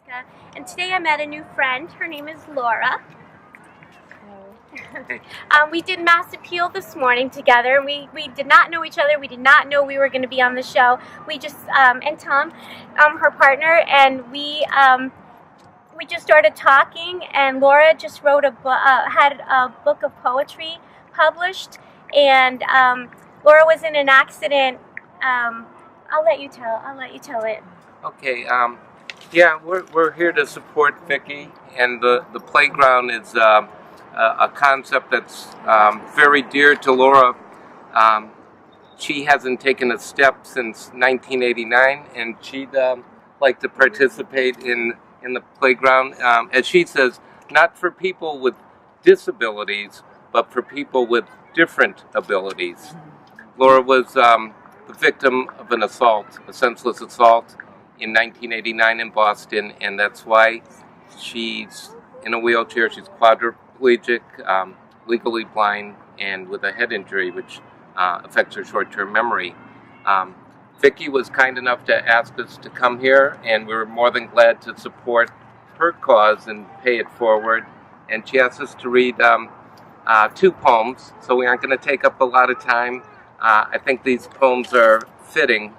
America, and today I met a new friend. Her name is Laura. We did Mass Appeal this morning together, and we did not know each other. We did not know we were going to be on the show. We just and Tom, her partner, and we just started talking. And Laura just wrote had a book of poetry published, and Laura was in an accident. I'll let you tell it. Okay. Yeah, we're here to support Vicky, and the playground is a concept that's very dear to Laura. She hasn't taken a step since 1989, and she'd like to participate in the playground. As she says, not for people with disabilities, but for people with different abilities. Laura was the victim of an assault, a senseless assault, in 1989 in Boston, and that's why she's in a wheelchair. She's quadriplegic, legally blind, and with a head injury, which affects her short-term memory. Vicky was kind enough to ask us to come here, and we were more than glad to support her cause and pay it forward. And she asked us to read 2 poems, so we aren't going to take up a lot of time. I think these poems are fitting.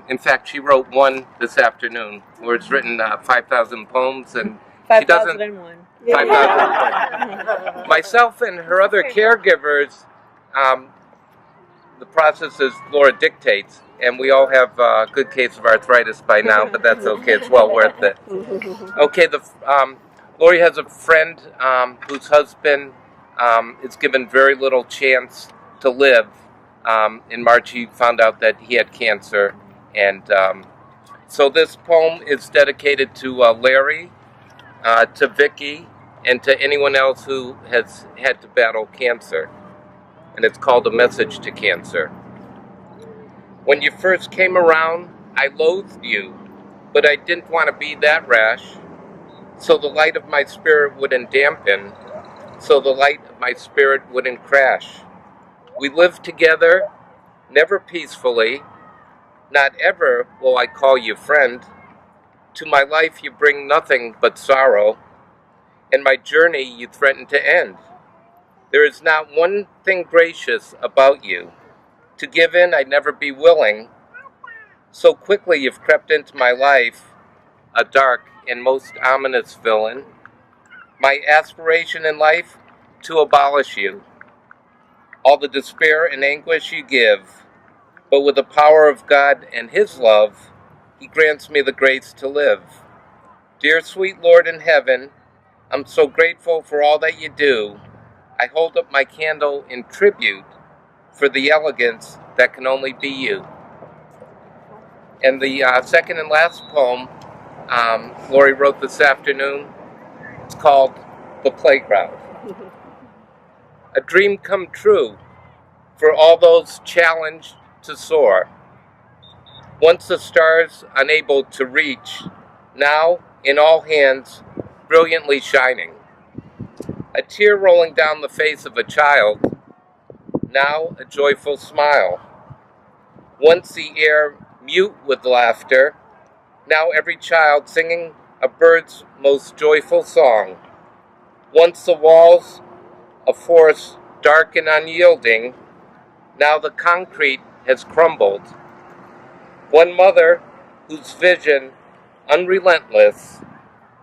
In fact, she wrote one this afternoon, where it's written 5,000 poems, and 5,001. 5,000. Myself and her other caregivers, the process is Laura dictates, and we all have a good case of arthritis by now, but that's okay. It's well worth it. Okay, Lori has a friend whose husband is given very little chance to live. In March, he found out that he had cancer, and so this poem is dedicated to Larry, to Vicky, and to anyone else who has had to battle cancer. And it's called A Message to Cancer. When you first came around, I loathed you, but I didn't want to be that rash, so the light of my spirit wouldn't dampen, so the light of my spirit wouldn't crash. We lived together, never peacefully. Not ever will I call you friend. To my life you bring nothing but sorrow, and my journey you threaten to end. There is not one thing gracious about you. To give in I'd never be willing. So quickly you've crept into my life, a dark and most ominous villain. My aspiration in life, to abolish you. All the despair and anguish you give, but with the power of God and His love, He grants me the grace to live. Dear sweet Lord in heaven, I'm so grateful for all that you do. I hold up my candle in tribute for the elegance that can only be you. And the second and last poem Lori wrote this afternoon, it's called The Playground. A dream come true for all those challenged to soar. Once the stars unable to reach, now in all hands brilliantly shining. A tear rolling down the face of a child, now a joyful smile. Once the air mute with laughter, now every child singing a bird's most joyful song. Once the walls of force dark and unyielding, now the concrete has crumbled. One mother whose vision unrelentless,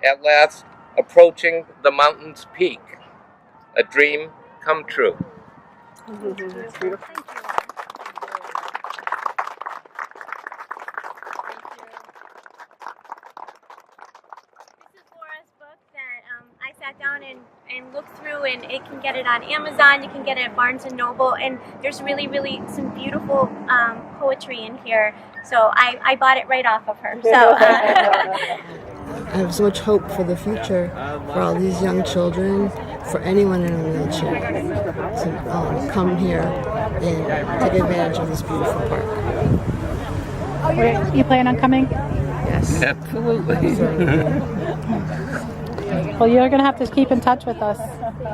at last approaching the mountain's peak, a dream come true. That's beautiful. I sat down and looked through, and it can get it on Amazon, you can get it at Barnes & Noble, and there's really, really some beautiful poetry in here. So I bought it right off of her. So I have so much hope for the future, for all these young children, for anyone in a wheelchair, to come here and take advantage of this beautiful park. You plan on coming? Yes. Absolutely. Well, you're going to have to keep in touch with us.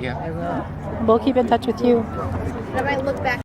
Yeah. We'll keep in touch with you. I might look back.